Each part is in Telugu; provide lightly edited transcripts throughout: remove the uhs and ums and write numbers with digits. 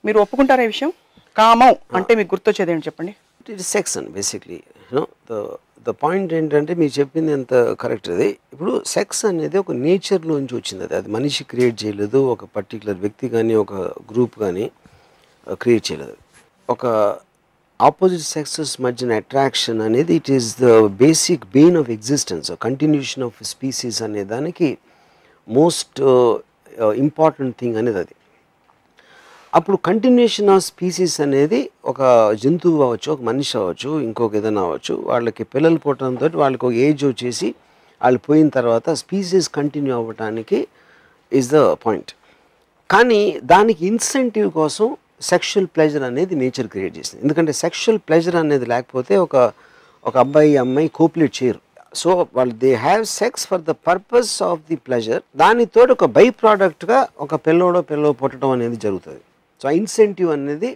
మీరు ఒప్పుకుంటారా ఈ విషయం? కామం అంటే మీకు గుర్తొచ్చేది ఏంటి చెప్పండి? It is sex and basically the point ఏంటంటే మీరు చెప్పింది ఎంత కరెక్ట్. అది ఇప్పుడు సెక్స్ అనేది ఒక నేచర్లోంచి వచ్చింది. అది మనిషి క్రియేట్ చేయలేదు, ఒక పర్టికులర్ వ్యక్తి కానీ ఒక గ్రూప్ కానీ క్రియేట్ చేయలేదు. ఒక ఆపోజిట్ సెక్సెస్ మధ్యన అట్రాక్షన్ అనేది it is the basic Bain of existence, continuation of species అనే దానికి మోస్ట్ ఇంపార్టెంట్ థింగ్ అనేది అది. అప్పుడు కంటిన్యూషన్ ఆఫ్ స్పీసీస్ అనేది ఒక జంతువు అవ్వచ్చు, ఒక మనిషి అవ్వచ్చు, ఇంకొక ఏదైనా అవ్వచ్చు, వాళ్ళకి పిల్లలు పుట్టడంతో వాళ్ళకి ఒక ఏజ్ వచ్చేసి వాళ్ళు పోయిన తర్వాత స్పీసీస్ కంటిన్యూ అవ్వటానికి ఈజ్ ద పాయింట్. కానీ దానికి ఇన్సెంటివ్ కోసం సెక్షువల్ ప్లెజర్ అనేది నేచర్ క్రియేట్ చేసింది. ఎందుకంటే సెక్షువల్ ప్లెజర్ అనేది లేకపోతే ఒక అబ్బాయి అమ్మాయి కోపులేట్ చేయరు. సో వాళ్ళు they have sex for the purpose of the pleasure. దానితో ఒక బై ప్రోడక్ట్గా ఒక పిల్లో పుట్టడం అనేది జరుగుతుంది. సో ఇన్సెంటివ్ అనేది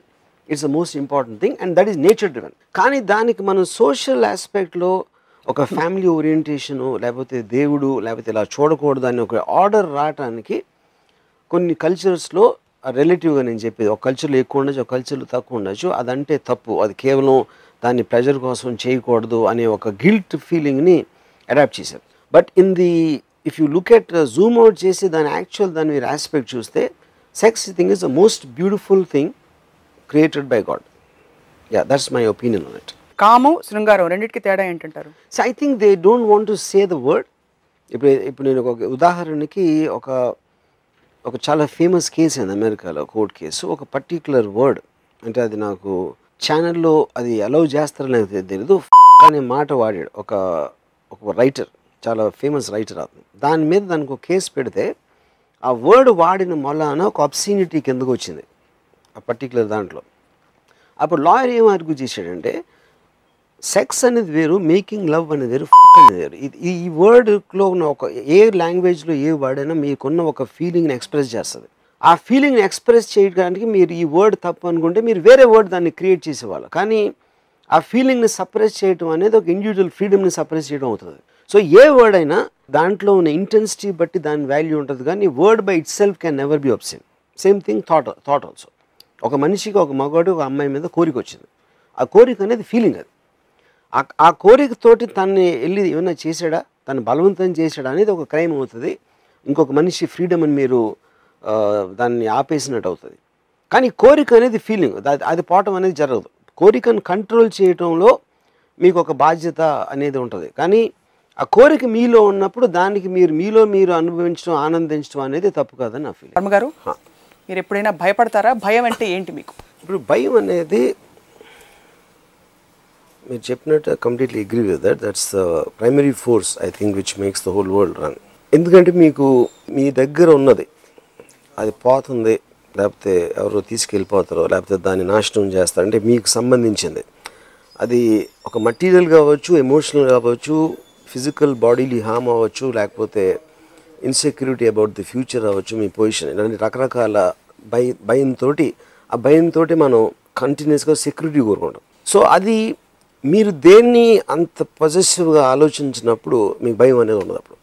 it's the most important thing and that is nature driven. కానీ దానికి మనం సోషల్ ఆస్పెక్ట్లో ఒక ఫ్యామిలీ ఓరియంటేషను లేకపోతే దేవుడు లేకపోతే ఇలా చూడకూడదు అని ఒక ఆర్డర్ రావటానికి కొన్ని కల్చర్స్లో రిలేటివ్గా నేను చెప్పేది ఒక కల్చర్లో ఎక్కువ ఉండొచ్చు, ఒక కల్చర్లో తక్కువ ఉండొచ్చు. అదంటే తప్పు, అది కేవలం దాన్ని ప్లెజర్ కోసం చేయకూడదు అనే ఒక గిల్ట్ ఫీలింగ్ని అడాప్ట్ చేశారు. But if you look at Zoom out చేసి దాని మీరు ఆస్పెక్ట్ చూస్తే sex thing is the most beautiful thing created by God. Yeah, that's my opinion on it. కామం శృంగారం రెండింటికి తేడా ఏంటంటారు? So I think they don't want to say the word. ఇప్పుడు నేను ఒక ఉదాహరణకి ఒక చాలా ఫేమస్ కేసు అయింది అమెరికాలో, కోర్ట్ కేసు. ఒక పర్టిక్యులర్ వర్డ్ అంటే అది నాకు ఛానల్లో అది అలౌ చేస్తారో నాకు తెలియదు అనే మాట వాడాడు ఒక రైటర్, చాలా ఫేమస్ రైటర్ అతను. దాని మీద దానికి ఒక కేసు పెడితే ఆ వర్డ్ వాడిన మొలాన ఒక అబ్సీనిటీ కిందకు వచ్చింది ఆ పర్టిక్యులర్ దాంట్లో. అప్పుడు లాయర్ ఏం ఆర్గ్యూ చేశాడంటే సెక్స్ అనేది వేరు, మేకింగ్ లవ్ అనేది వేరు, అనేది వేరు. ఈ వర్డ్లో ఉన్న ఒక ఏ లాంగ్వేజ్లో ఏ వర్డ్ అయినా మీకున్న ఒక ఫీలింగ్ని ఎక్స్ప్రెస్ చేస్తుంది. ఆ ఫీలింగ్ని ఎక్స్ప్రెస్ చేయడానికి మీరు ఈ వర్డ్ తప్పు అనుకుంటే మీరు వేరే వర్డ్ దాన్ని క్రియేట్ చేసేవాళ్ళు. కానీ ఆ ఫీలింగ్ని సప్రెస్ చేయడం అనేది ఒక ఇండివిజువల్ ఫ్రీడమ్ని సప్రెస్ చేయడం అవుతుంది. సో ఏ వర్డ్ అయినా దాంట్లో ఉన్న ఇంటెన్సిటీ బట్టి దాని వాల్యూ ఉంటుంది. కానీ word by it self can never be absent. Same thing thought also. ఒక మనిషికి ఒక మగవాడు ఒక అమ్మాయి మీద కోరిక వచ్చింది. ఆ కోరిక అనేది ఫీలింగ్. అది ఆ కోరికతోటి తన్ని వెళ్ళి ఏమైనా చేశాడా, తను బలవంతం చేశాడా అనేది ఒక క్రైమ్ అవుతుంది. ఇంకొక మనిషి ఫ్రీడమ్ అని మీరు దాన్ని ఆపేసినట్టు అవుతుంది. కానీ కోరిక అనేది ఫీలింగ్, అది పోవటం అనేది జరగదు. కోరికను కంట్రోల్ చేయటంలో మీకు ఒక బాధ్యత అనేది ఉంటుంది. కానీ ఆ కోరిక మీలో ఉన్నప్పుడు దానికి మీలో మీరు అనుభవించడం, ఆనందించడం అనేది తప్పు కాదని నా ఫీలింగ్. వర్మ గారు, మీరు ఎప్పుడైనా భయపడతారా? భయం అంటే ఏంటి మీకు? ఇప్పుడు భయం అనేది మీరు చెప్పినట్టు completely agree with that's the primary force I think which makes the whole world run. ఎందుకంటే మీకు మీ దగ్గర ఉన్నది అది పోతుంది, లేకపోతే ఎవరో తీసుకెళ్ళిపోతారో, లేకపోతే దాన్ని నాశనం చేస్తారు అంటే మీకు సంబంధించింది. అది ఒక మటీరియల్ కావచ్చు, ఎమోషనల్ కావచ్చు, ఫిజికల్ బాడీలీ హామ్ అవ్వచ్చు, లేకపోతే ఇన్సెక్యూరిటీ అబౌట్ ది ఫ్యూచర్ అవ్వచ్చు, మీ పొజిషన్, ఇలాంటి రకరకాల భయంతో మనం కంటిన్యూస్గా సెక్యూరిటీ కోరుకుంటాం. సో అది మీరు దేన్ని అంత పొజెసివ్గా ఆలోచించినప్పుడు మీకు భయం అనేది ఉండదు. అప్పుడు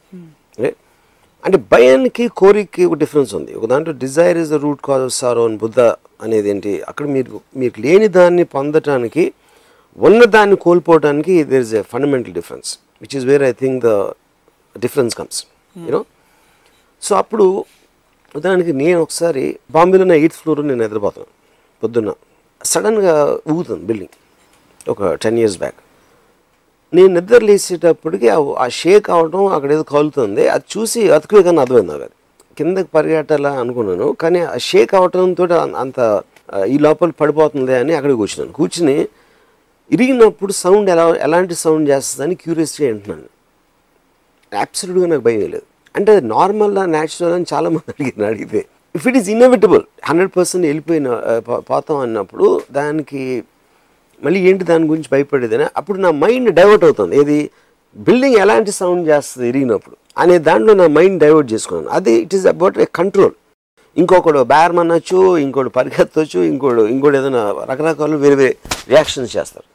అంటే భయానికి కోరికకి ఒక డిఫరెన్స్ ఉంది. ఒక దాంట్లో Dzire is the root cause of sorrow అని బుద్ధ అనేది ఏంటి, అక్కడ మీకు లేని దాన్ని పొందటానికి ఉన్నదాన్ని కోల్పోవడానికి there is a fundamental difference which is where I think the difference comes you know. So అప్పుడు ఉదాహరణకి నేను ఒకసారి బాంబేలో నా 8th ఫ్లోర్ నేను నిద్రపోతాను. పొద్దున్న సడన్గా ఊగుతుంది బిల్డింగ్, ఒక 10 years బ్యాక్. నేను నిద్ర లేచేటప్పటికి ఆ షేక్ అవడం, అక్కడ ఏదో కాలుతుంది, అది చూసి అతుకువే కానీ అర్థమైంది నాకు. అది కిందకి పరిగెట్టాలా అనుకున్నాను, కానీ ఆ షేక్ అవడంతో అంత ఈ లోపల పడిపోతుంది అని అక్కడికి కూర్చుని ఇరిగినప్పుడు సౌండ్ ఎలాంటి సౌండ్ చేస్తుందని క్యూరియస్గా వింటున్నాను. అబ్సల్యూట్గా నాకు భయం లేదు. అంటే అది నార్మల్గా న్యాచురల్ అని చాలామంది అడిగితే ఇఫ్ ఇట్ ఈస్ ఇన్ఎవిటబుల్ 100% వెళ్ళిపోయిన పోతాం అన్నప్పుడు దానికి మళ్ళీ ఏంటి దాని గురించి భయపడేదని అప్పుడు నా మైండ్ డైవర్ట్ అవుతుంది. ఏది బిల్డింగ్ ఎలాంటి సౌండ్ చేస్తుంది ఇరిగినప్పుడు అనే దాంట్లో నా మైండ్ డైవర్ట్ చేసుకున్నాను. అది it is about a control. ఇంకొకడు బ్యారం అనొచ్చు, ఇంకోటి పరిగెత్తవచ్చు, ఇంకోటి ఏదైనా రకరకాలు వేరే రియాక్షన్స్ చేస్తారు.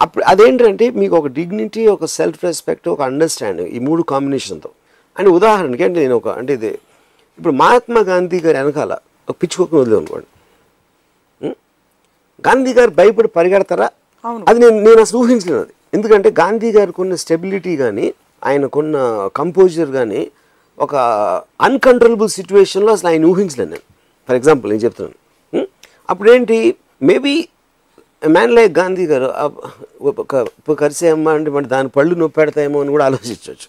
అప్పుడు అదేంటంటే మీకు ఒక డిగ్నిటీ, ఒక సెల్ఫ్ రెస్పెక్ట్, ఒక అండర్స్టాండింగ్, ఈ 3 కాంబినేషన్తో. అంటే ఉదాహరణకి అంటే నేను ఇది ఇప్పుడు మహాత్మా గాంధీ గారి వెనకాల ఒక పిచ్చుకోకను వదిలే అనుకోండి, గాంధీ గారు భయపడి పరిగెడతారా? అది నేను అసలు ఊహించలేదు అది. ఎందుకంటే గాంధీ గారికి ఉన్న స్టెబిలిటీ కానీ ఆయనకున్న కంపోజర్ కానీ ఒక అన్కంట్రోలబుల్ సిచ్యువేషన్లో అసలు ఆయన ఊహించలేను నేను. ఫర్ ఎగ్జాంపుల్ నేను చెప్తున్నాను, అప్పుడేంటి మేబీ మ్యాన్ లైక్ గాంధీ గారు ఒక కరిసేయమ్మా అంటే మరి దాని పళ్ళు నొప్పి పెడతాయేమో అని కూడా ఆలోచించవచ్చు.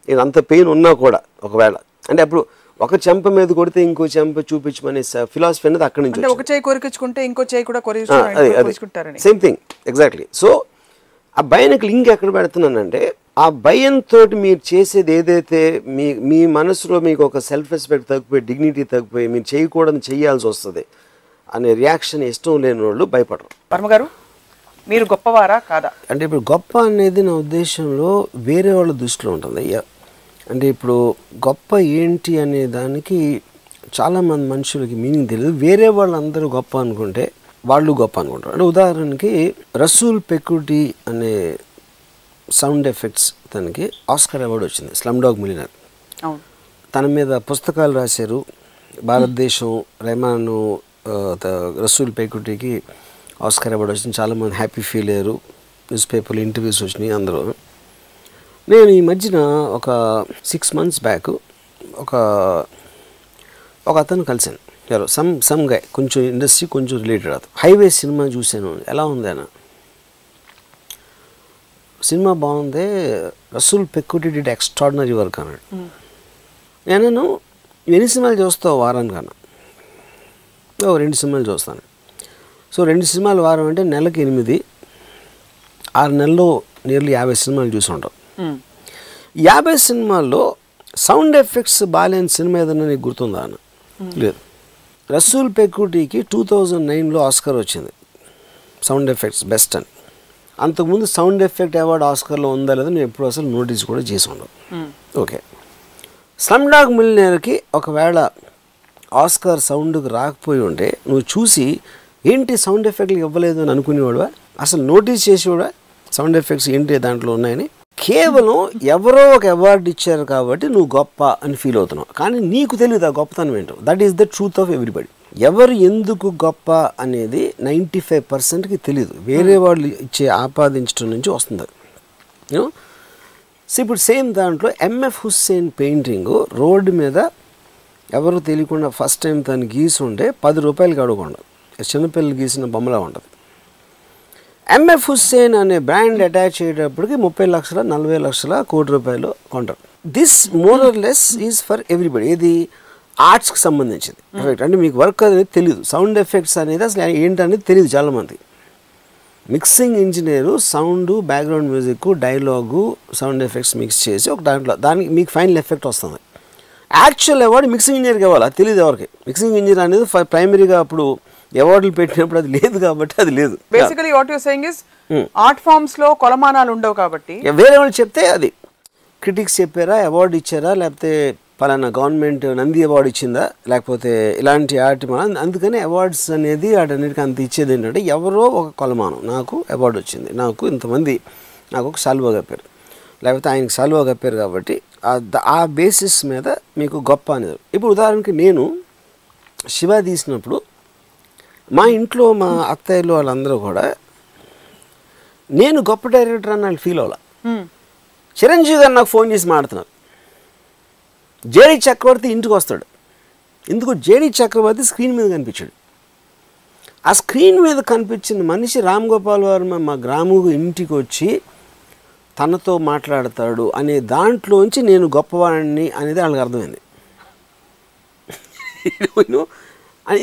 నేను అంత పెయిన్ ఉన్నా కూడా ఒకవేళ అంటే అప్పుడు ఒక చెంప మీద కొడితే ఇంకో చెంప చూపించమనే ఫిలాసఫీ అనేది అక్కడి నుంచి ఒక చేయి కొరికించుకుంటే ఇంకో చేయి కూడా కొరికించుకుంటారని సేమ్ థింగ్ ఎగ్జాక్ట్లీ. సో ఆ భయానికి లింక్ ఎక్కడ పెడుతున్నానంటే ఆ భయంతో మీరు చేసేది ఏదైతే మీ మనసులో మీకు ఒక సెల్ఫ్ రెస్పెక్ట్ తగ్గిపోయి డిగ్నిటీ తగ్గిపోయి మీరు చేయకూడదని చేయాల్సి వస్తుంది అనే రియాక్షన్ ఇష్టం లేని వాళ్ళు భయపడరు. వర్మ గారు మీరు గొప్పవారా కాదా అంటే ఇప్పుడు గొప్ప అనేది నా ఉద్దేశంలో వేరే వాళ్ళ దృష్టిలో ఉంటుంది. అంటే ఇప్పుడు గొప్ప ఏంటి అనే దానికి చాలామంది మనుషులకి మీనింగ్ తెలియదు. వేరే వాళ్ళందరూ గొప్ప అనుకుంటే వాళ్ళు గొప్ప అనుకుంటారు. అంటే ఉదాహరణకి రసూల్ పెకుటీ అనే సౌండ్ ఎఫెక్ట్స్ తనకి ఆస్కార్ అవార్డు వచ్చింది, స్లమ్ డాగ్ మిలియనర్. తన మీద పుస్తకాలు రాశారు భారతదేశం. రెహమాను రసూల్ పెకుటీకి ఆస్కార్ అవార్డు వచ్చింది. చాలామంది హ్యాపీ ఫీల్ అయ్యారు, న్యూస్ పేపర్లు ఇంటర్వ్యూస్ వచ్చినాయి అందరూ. నేను ఈ మధ్యన ఒక 6 months బ్యాక్ ఒక అతను కలిశాను, ఎవరో సమ్ గై, కొంచెం ఇండస్ట్రీ కొంచెం రిలేటెడ్. అతను హైవే సినిమా చూశాను, ఎలా ఉంది అన్న సినిమా బాగుంది, రసూల్ పెకుటీ డిడ్ ఎక్స్ట్రాడినరీ వర్క్ అన్నాడు. నేను ఎన్ని సినిమాలు చూస్తావు వారానికి అన్నా? 2 సినిమాలు చూస్తాను. సో 2 సినిమాలు వారం అంటే నెలకి 8, 6 నెలల్లో నియర్లీ 50 సినిమాలు చూసి ఉంటాం. 50 సినిమాల్లో సౌండ్ ఎఫెక్ట్స్ బాగాలేని సినిమా ఏదన్నా నీకు గుర్తుందా అన్న? లేదు. రసూల్ పెకుటీకి 2009లో ఆస్కార్ వచ్చింది సౌండ్ ఎఫెక్ట్స్ బెస్ట్ అని. అంతకుముందు సౌండ్ ఎఫెక్ట్ అవార్డు ఆస్కార్లో ఉందా లేదా నేను ఎప్పుడు అసలు నోటీస్ కూడా చేసి ఉండవు. ఓకే, స్లమ్ డాగ్ మిలియనర్కి ఒకవేళ ఆస్కార్ సౌండ్కి రాకపోయి ఉంటే నువ్వు చూసి ఏంటి సౌండ్ ఎఫెక్ట్లు ఇవ్వలేదు అని అనుకునేవాడువా? అసలు నోటీస్ చేసేవాడా సౌండ్ ఎఫెక్ట్స్ ఏంటి దాంట్లో ఉన్నాయని? కేవలం ఎవరో ఒక అవార్డు ఇచ్చారు కాబట్టి నువ్వు గొప్ప అని ఫీల్ అవుతున్నావు, కానీ నీకు తెలియదు ఆ గొప్పతనం ఏంటో. That is the truth of everybody. ఎవరు ఎందుకు గొప్ప అనేది 95%కి తెలియదు, వేరే వాళ్ళు ఇచ్చే ఆపాదించడం నుంచి వస్తుంది. యూనో, సో ఇప్పుడు సేమ్ దాంట్లో ఎంఎఫ్ హుస్సేన్ పెయింటింగ్ రోడ్డు మీద ఎవరు తెలియకుండా ఫస్ట్ టైం తను గీసి ఉంటే 10 రూపాయలకి అడగకుండా చిన్నపిల్లలు గీసిన బొమ్మలా ఉంటుంది. ఎంఎఫ్ హుస్సేన్ అనే బ్రాండ్ అటాచ్ అయ్యేటప్పటికి 30 లక్షల 40 లక్షల కోటి రూపాయలు కొంటారు. This more or less is for everybody. ఇది ఆర్ట్స్కి సంబంధించింది. అంటే మీకు వర్క్ అనేది తెలియదు, సౌండ్ ఎఫెక్ట్స్ అనేది అసలు ఏంటనేది తెలియదు చాలామంది. Mixing engineer sound, background music, dialogue, sound effects mix చేసి ఒక దానికి మీకు ఫైనల్ ఎఫెక్ట్ వస్తుంది. యాక్చువల్ అవార్డు మిక్సింగ్ ఇంజనీర్కి ఇవ్వాలి, అది తెలియదు ఎవరికి. మిక్సింగ్ ఇంజనీర్ అనేది ప్రైమరీగా అప్పుడు అవార్డులు పెట్టినప్పుడు అది లేదు కాబట్టి అది లేదు. Basically what you saying is art forms లో కొలమానాలు ఉండవు కాబట్టి వేరే వాళ్ళు చెప్తే అది క్రిటిక్స్ చెప్పారా, అవార్డు ఇచ్చారా, లేకపోతే పలానా గవర్నమెంట్ నంది అవార్డు ఇచ్చిందా, లేకపోతే ఇలాంటి ఆర్ట్ అందుకని అవార్డ్స్ అనేది వాటన్నిటికీ అంత ఇచ్చేది ఏంటంటే ఎవరో ఒక కొలమానం, నాకు అవార్డు వచ్చింది, నాకు ఇంతమంది నాకు ఒక సాల్వా కప్పారు, లేకపోతే ఆయనకి సాల్వా కప్పారు కాబట్టి ఆ బేసిస్ మీద మీకు గొప్ప అనేది. ఇప్పుడు ఉదాహరణకి నేను శివ తీసినప్పుడు మా ఇంట్లో మా అత్తయ్యలు వాళ్ళందరూ కూడా నేను గొప్ప డైరెక్టర్ అని వాళ్ళు ఫీల్ అవ్వాలి. చిరంజీవి గారు నాకు ఫోన్ చేసి మాట్లాడుతున్నారు, జేడి చక్రవర్తి ఇంటికి వస్తాడు, ఎందుకు జేడి చక్రవర్తి స్క్రీన్ మీద కనిపించాడు. ఆ స్క్రీన్ మీద కనిపించిన మనిషి రామ్ గోపాల్ వర్మ మా గ్రామం ఇంటికి వచ్చి తనతో మాట్లాడతాడు అనే దాంట్లోంచి నేను గొప్పవాడిని అనేది వాళ్ళకి అర్థమైంది.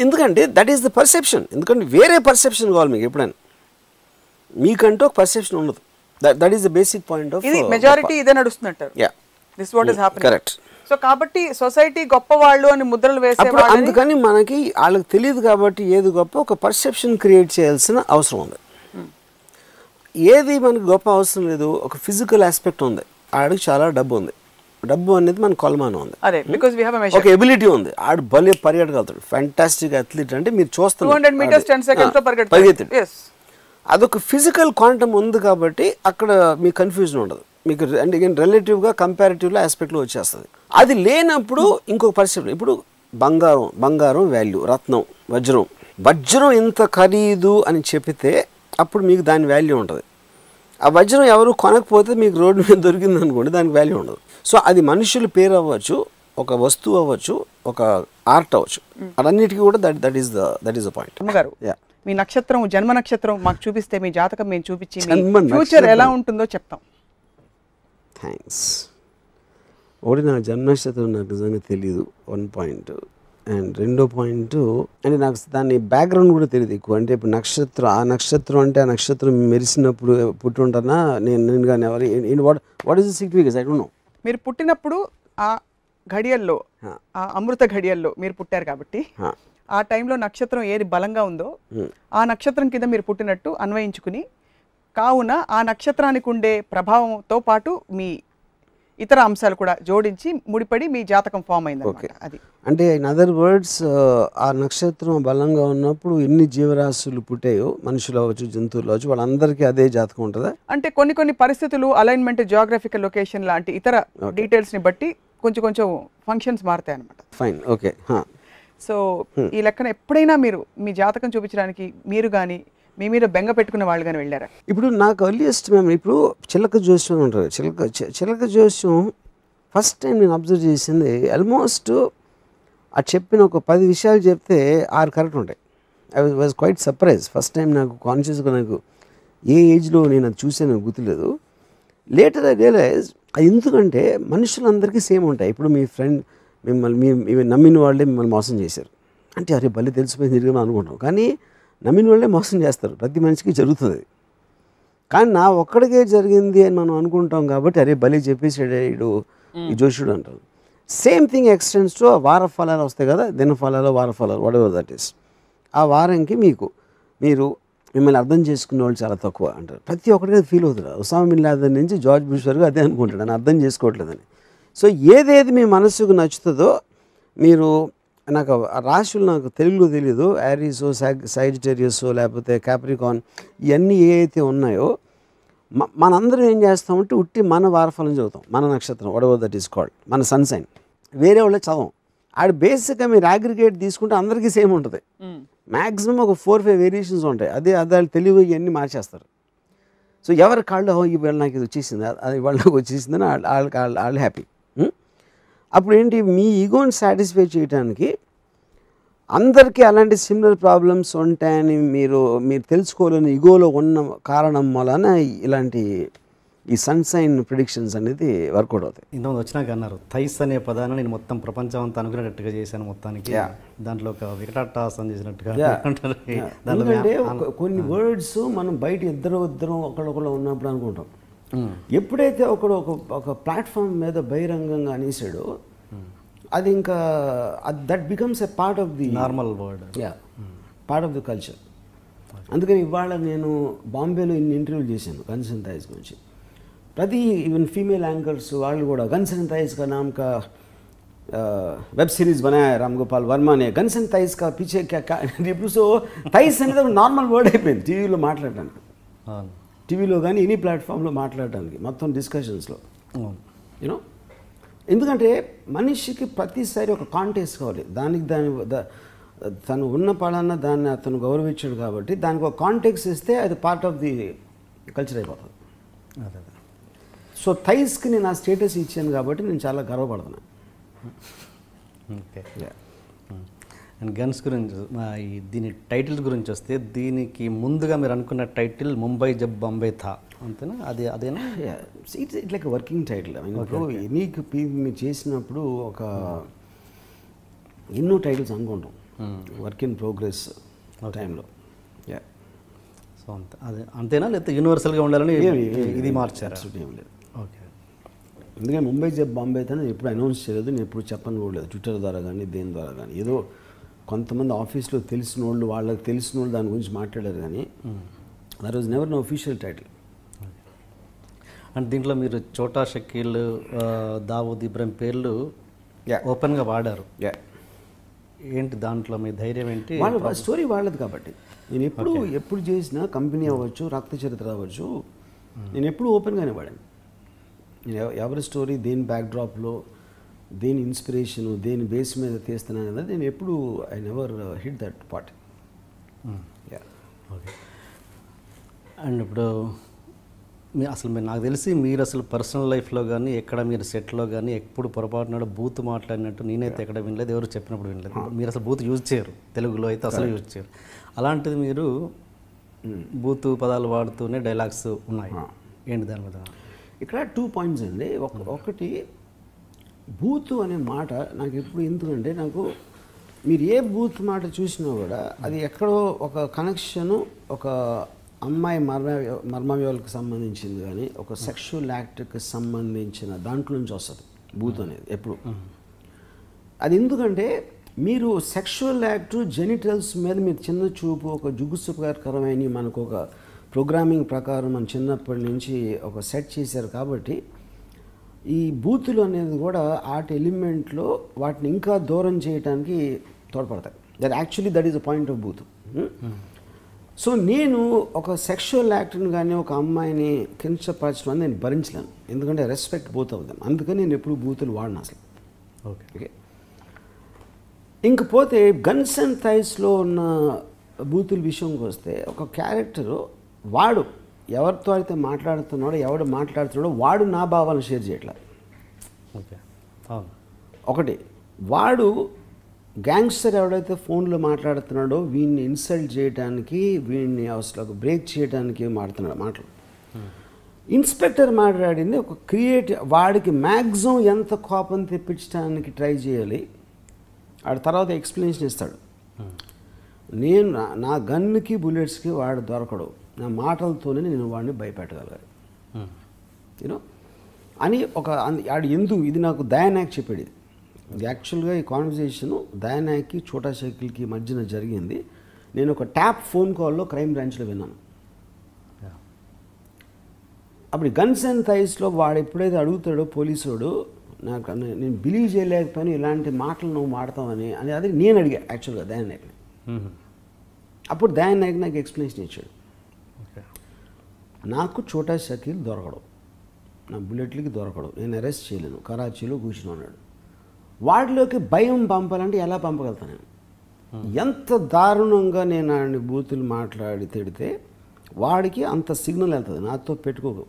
ఎందుకంటే దట్ ఈస్ ద పర్సెప్షన్. ఎందుకంటే వేరే పర్సెప్షన్ కావాలి మీకు ఎప్పుడైనా, మీకంటూ ఒక పర్సెప్షన్ ఉండదు. That is the basic point of majority ఇదే నడుస్తుంటారు. This what is happening. Correct. So కాబట్టి సొసైటీ గొప్పవాళ్ళు అని ముద్రలు వేసేవాళ్ళు, అందుకని మనకి వాళ్ళకి తెలియదు కాబట్టి ఏది గొప్ప ఒక పర్సెప్షన్ క్రియేట్ చేయాల్సిన అవసరం ఉంది. ఏది మనకి గొప్ప అవసరం లేదు, ఒక ఫిజికల్ ఆస్పెక్ట్ ఉంది, ఆడికి చాలా డబ్బు ఉంది, డబ్బు అనేది మన కొలమానం ఉంది, ఒక ఎబిలిటీ ఉంది, ఆడు భలే పరిగెట్టగలుగుతాడు, ఫ్యాంటాస్టిక్ అథ్లీట్ అంటే మీరు చూస్తున్నారు పరిగెత్తాడు, అదొక ఫిజికల్ క్వాంటమ్ ఉంది కాబట్టి అక్కడ మీకు కన్ఫ్యూజన్ ఉండదు, మీకు అంటే రిలేటివ్గా కంపారిటివ్లో ఆస్పెక్ట్లో వచ్చేస్తుంది. అది లేనప్పుడు ఇంకొక పరిస్థితి. ఇప్పుడు బంగారం వాల్యూ, రత్నం, వజ్రం వజ్రం ఇంత ఖరీదు అని చెప్తే అప్పుడు మీకు దాని వాల్యూ ఉంటుంది. ఆ వజ్రం ఎవరు కొనకపోతే మీకు రోడ్డు మీద దొరికింది అనుకోండి, దానికి వాల్యూ ఉండదు. సో అది మనుషుల పేరు అవ్వచ్చు, ఒక వస్తువు అవ్వచ్చు, ఒక ఆర్ట్ అవ్వచ్చు, అన్నిటికీ కూడా దట్ ఈస్ ద పాయింట్. అమ్మగారు, మీ నక్షత్రం, జన్మ నక్షత్రం మాకు చూపిస్తే, మీ జాతకం మేము చూపించి ఫ్యూచర్ ఎలా ఉంటుందో చెప్తాం. థ్యాంక్స్. ఒకటి నా జన్మ నక్షత్రం నాకు నిజంగా తెలియదు, 1 పాయింట్. అండ్ 2వ పాయింట్ అంటే నాకు దాని బ్యాక్గ్రౌండ్ కూడా తెలియదు ఎక్కువ. అంటే ఇప్పుడు ఆ నక్షత్రం అంటే ఆ నక్షత్రం మెరిసినప్పుడు పుట్టి ఉంటానా నేను కానీ ఎవరు what is the significance I don't know. మీరు పుట్టినప్పుడు ఆ ఘడియల్లో, ఆ అమృత ఘడియల్లో మీరు పుట్టారు కాబట్టి ఆ టైంలో నక్షత్రం ఏది బలంగా ఉందో ఆ నక్షత్రం కింద మీరు పుట్టినట్టు అన్వయించుకుని, కావున ఆ నక్షత్రానికి ఉండే ప్రభావంతో పాటు మీ ఇతర అంశాలు కూడా జోడించి ముడిపడి మీ జాతకం ఫామ్ అయింది. అది అంటే ఇన్ అదర్ వర్డ్స్, ఆ నక్షత్రం బలంగా ఉన్నప్పుడు ఎన్ని జీవరాశులు పుట్టాయో, మనుషులు అవ్వచ్చు, జంతువులు అవ్వచ్చు, వాళ్ళందరికీ అదే జాతకం ఉంటుందా? అంటే కొన్ని పరిస్థితులు, అలైన్మెంట్, జియోగ్రఫికల్ లొకేషన్ లాంటి ఇతర డీటెయిల్స్ని బట్టి కొంచెం ఫంక్షన్స్ మారుతాయి అన్నమాట. Fine, okay. సో ఈ లెక్కన ఎప్పుడైనా మీరు మీ జాతకం చూపించడానికి మీరు కానీ మీ మీద బెంగ పెట్టుకున్న వాళ్ళు కానీ వెళ్ళారా? ఇప్పుడు నాకు ఎర్లియస్ట్ మెమరీ, ఇప్పుడు చిలక జోస్యం ఉంటారు. చిలక జోస్యం ఫస్ట్ టైం నేను అబ్జర్వ్ చేసింది ఆల్మోస్ట్ ఆ చెప్పిన ఒక 10 విషయాలు చెప్తే 6 కరెక్ట్ ఉంటాయి. I was quite surprise. First time నాకు కాన్షియస్గా నాకు ఏ ఏజ్లో నేను అది చూసానో గుర్తులేదు. లేటర్ ఐ రియలైజ్ అది ఎందుకంటే మనుషులందరికీ సేమ్ ఉంటాయి. ఇప్పుడు మీ ఫ్రెండ్ మిమ్మల్ని నమ్మిన వాళ్ళే మిమ్మల్ని మోసం చేశారు అంటే అరే బలి తెలిసిపోయింది తిరిగి అనుకుంటాం, కానీ నమ్మిన వాళ్ళే మోసం చేస్తారు. ప్రతి మనిషికి జరుగుతుంది. కానీ నా ఒక్కడికే జరిగింది అని మనం అనుకుంటాం కాబట్టి అరే బలి చెప్పేసాడే ఈ జోషుడు అంటారు. సేమ్ థింగ్ ఎక్స్టెండ్స్ టు వార ఫలాలు వస్తాయి కదా, దిన ఫలాలు, వార ఫలాలు, వాట్ ఎవర్ దట్ ఈస్. ఆ వారంకి మీరు మిమ్మల్ని అర్థం చేసుకునే వాళ్ళు చాలా తక్కువ అంటారు. ప్రతి ఒక్కరికి ఫీల్ అవుతారు. ఉసామా బిన్ లాదెన్ నుంచి జార్జ్ బుష్ వరకు అదే అనుకుంటాడు, అని అర్థం చేసుకోవట్లేదని. సో ఏదేది మీ మనసుకు నచ్చుతుందో మీరు, నాకు రాశులు నాకు తెలుగులో తెలియదు, యారీసో, సైజిటేరియసో, లేకపోతే క్యాప్రికాన్, ఇవన్నీ ఏ అయితే ఉన్నాయో మనందరం ఏం చేస్తామంటే ఉట్టి మన వారఫలం చదువుతాం, మన నక్షత్రం, what ever that is called, మన సన్ సైన్. వేరే వాళ్ళే చదవం. ఆడ బేసిక్గా మీరు అగ్రిగేట్ తీసుకుంటే అందరికీ సేమ్ ఉంటుంది. మ్యాక్సిమం ఒక 4-5 వేరియేషన్స్ ఉంటాయి. అదే వాళ్ళు తెలివి ఇవన్నీ మార్చేస్తారు. సో ఎవరి కాళ్ళు ఇవాళ నాకు ఇది వచ్చేసింది, అది ఇవాళ నాకు వచ్చేసిందని వాళ్ళు హ్యాపీ. అప్పుడు ఏంటి, మీ ఈగోని సాటిస్ఫై చేయడానికి అందరికీ అలాంటి సిమిలర్ ప్రాబ్లమ్స్ ఉంటాయని మీరు తెలుసుకోలేని ఈగోలో ఉన్న కారణం వలన ఇలాంటి ఈ సన్సైన్ ప్రిడిక్షన్స్ అనేది వర్కౌట్ అవుతాయి. ఇంతకుముందు వచ్చినాక అన్నారు థైస్ అనే పదాన్ని నేను మొత్తం ప్రపంచం అంతా అనుకునేటట్టుగా చేశాను మొత్తానికి. దాంట్లో ఒక వికటాటాసం చేసినట్టుగా. ఎందుకంటే కొన్ని వర్డ్స్ మనం బయట ఇద్దరు ఒకళ్ళొకళ్ళు ఉన్నప్పుడు అనుకుంటాం. ఎప్పుడైతే ఒక ప్లాట్ఫామ్ మీద బహిరంగంగా అనేసాడో అది ఇంకా that becomes a part of the normal word, part of the culture. అందుకని ఇవాళ నేను బాంబేలో ఇన్ని ఇంటర్వ్యూలు చేశాను గన్స్ అండ్ థైస్ గురించి. ప్రతి ఈవెన్ ఫీమేల్ యాంకర్స్ వాళ్ళు కూడా గన్స్ అండ్ థైస్ కా నామ్ కా వెబ్ సిరీస్ बनाया రామ్ గోపాల్ వర్మ ने గన్స్ అండ్ థైస్ కా పీछे क्या ఇప్పుడు. సో థైస్ అనేది ఒక నార్మల్ వర్డ్ అయిపోయింది టీవీలో మాట్లాడడానికి, టీవీలో కానీ ఎనీ ప్లాట్ఫామ్లో మాట్లాడడానికి, మొత్తం డిస్కషన్స్లో. యూనో, ఎందుకంటే మనిషికి ప్రతిసారి ఒక కాంటెక్స్ట్ కావాలి. తను ఉన్న పడాన దాన్ని అతను గౌరవించాడు కాబట్టి దానికి ఒక కాంటెక్స్ట్ ఇస్తే అది పార్ట్ ఆఫ్ ది కల్చర్ అయిపోతుంది. సో థైస్కి నేను ఆ స్టేటస్ ఇచ్చాను కాబట్టి నేను చాలా గర్వపడుతున్నాను. ఓకే. అండ్ గన్స్ గురించి, దీని టైటిల్ గురించి వస్తే, దీనికి ముందుగా మీరు అనుకున్న టైటిల్ ముంబై జబ్ బాంబే థా, అంతేనా? అదేనా? It's like working title. ఎనీకి మీరు చేసినప్పుడు ఒక ఎన్నో టైటిల్స్ అనుకుంటాం వర్క్ ఇన్ ప్రోగ్రెస్ టైంలో. సో అంతేనా, లేకపోతే యూనివర్సల్గా ఉండాలని ఇది మార్చారు? ఏం లేదు. ఓకే. ఎందుకంటే ముంబై జబ్ బాంబే థా నేను ఎప్పుడు అనౌన్స్ చేయలేదు, నేను ఎప్పుడు చెప్పను కూడా లేదు, ట్విట్టర్ ద్వారా కానీ దేని ద్వారా కానీ. ఏదో కొంతమంది ఆఫీస్లో తెలిసిన వాళ్ళు, వాళ్ళకి తెలిసిన వాళ్ళు దాని గురించి మాట్లాడారు, కానీ that was never know official title. And దీంట్లో మీరు చోటా షకీల్, దావూద్ ఇబ్రాహిం పేర్లు ఓపెన్గా వాడారు. ఏంటి దాంట్లో మీ ధైర్యం ఏంటి? వాళ్ళ స్టోరీ వాళ్ళది కాబట్టి. నేను ఎప్పుడు చేసినా కంపెనీ అవ్వచ్చు, రక్త చరిత్ర అవ్వచ్చు, నేను ఎప్పుడు ఓపెన్గానే వాడాను. నేను ఎవరి స్టోరీ దేని బ్యాక్డ్రాప్లో, దేని ఇన్స్పిరేషను, దేని బేస్ మీద తీస్తున్నాను అనేది నేను ఎప్పుడు I never hit that part. Okay. And ఇప్పుడు మీరు నాకు తెలిసి మీరు అసలు పర్సనల్ లైఫ్లో కానీ ఎక్కడ మీరు సెట్లో కానీ ఎప్పుడు పొరపాటునాడు బూత్ మాట్లాడినట్టు నేనైతే ఎక్కడ వినలేదు, ఎవరు చెప్పినప్పుడు వినలేదు. మీరు అసలు బూత్ యూజ్ చేయరు, తెలుగులో అయితే అసలు యూజ్ చేయరు. అలాంటిది మీరు బూత్ పదాలు వాడుతూనే డైలాగ్స్ ఉన్నాయి, ఏంటి దాని మీద? ఇక్కడ 2 పాయింట్స్ అండి. ఒకటి బూత్ అనే మాట నాకు ఎప్పుడు ఎందుకంటే, నాకు మీరు ఏ బూత్ మాట చూసినా కూడా అది ఎక్కడో ఒక కనెక్షను, ఒక అమ్మాయి మర్మవ్యాలకు సంబంధించింది కానీ ఒక సెక్షువల్ యాక్ట్కి సంబంధించిన దాంట్లో నుంచి వస్తుంది బూత్ అనేది ఎప్పుడు. అది ఎందుకంటే మీరు సెక్షువల్ యాక్ట్ జెనిటల్స్ మీద మీరు చిన్న చూపు, ఒక జుగుప్సాకరమైన మనకు ఒక ప్రోగ్రామింగ్ ప్రకారం మన చిన్నప్పటి నుంచి ఒక సెట్ చేశారు. కాబట్టి ఈ బూతులు అనేది కూడా ఆర్ట్ ఎలిమెంట్లో వాటిని ఇంకా దూరం చేయడానికి తోడ్పడతాయి. That is the point of booth. So నేను ఒక సెక్షువల్ యాక్ట్ని కానీ ఒక అమ్మాయిని కించపరచడం అని నేను భరించలేను, ఎందుకంటే రెస్పెక్ట్ బూత్ అవుతాం. అందుకని నేను ఎప్పుడు బూతులు వాడిన అసలు. ఓకే. ఇంకపోతే గన్స్ అండ్ థైస్లో ఉన్న బూతుల విషయంకి వస్తే, ఒక క్యారెక్టరు వాడు ఎవరితో అయితే మాట్లాడుతున్నాడో, ఎవడు మాట్లాడుతున్నాడో వాడు నా భావాలను షేర్ చేయట్లేదు. ఓకే. ఒకటి, వాడు గ్యాంగ్స్టర్ ఎవడైతే ఫోన్లో మాట్లాడుతున్నాడో వీడిని ఇన్సల్ట్ చేయడానికి, వీడిని అసలు బ్రేక్ చేయడానికి మాట్లాడుతున్నాడు మాటలు. ఇన్స్పెక్టర్ మాట్లాడింది ఒక వాడికి మ్యాక్సిమం ఎంత కోపం తెప్పించడానికి ట్రై చేయాలి, వాడు తర్వాత ఎక్స్ప్లెనేషన్ ఇస్తాడు. నేను నా గన్నుకి బుల్లెట్స్కి వాడు దొరకడు, నా మాటలతోనే నేను వాడిని భయపెట్టగలగాలి యూనో అని ఆడు ఎందుకు ఇది నాకు దయానాయక్ చెప్పాడు. ఇది యాక్చువల్గా ఈ కాన్వర్జేషను దయానాయక్కి చోటా షకీల్కి మధ్యన జరిగింది. నేను ఒక ట్యాప్ ఫోన్ కాల్లో క్రైమ్ బ్రాంచ్లో విన్నాను. అప్పుడు గన్స్ అండ్ థైస్లో వాడు ఎప్పుడైతే అడుగుతాడో పోలీసుడు, నేను బిలీవ్ చేయలేకపోయాను ఇలాంటి మాటలు నువ్వు మాడతావని అది నేను అడిగా యాక్చువల్గా దయానాయక్ని. అప్పుడు దయానాయక్ నాకు ఎక్స్ప్లెనేషన్ ఇచ్చాడు. నాకు చోటా షకీల్ దొరకడు, నా బుల్లెట్లకి దొరకడు, నేను అరెస్ట్ చేయలేను, కరాచీలో కూర్చుని ఉన్నాడు. వాడిలోకి భయం పంపాలంటే ఎలా పంపగలుగుతాను నేను? ఎంత దారుణంగా నేను ఆయన బూతులు మాట్లాడి తిడితే వాడికి అంత సిగ్నల్ వెళ్తుంది, నాతో పెట్టుకోకు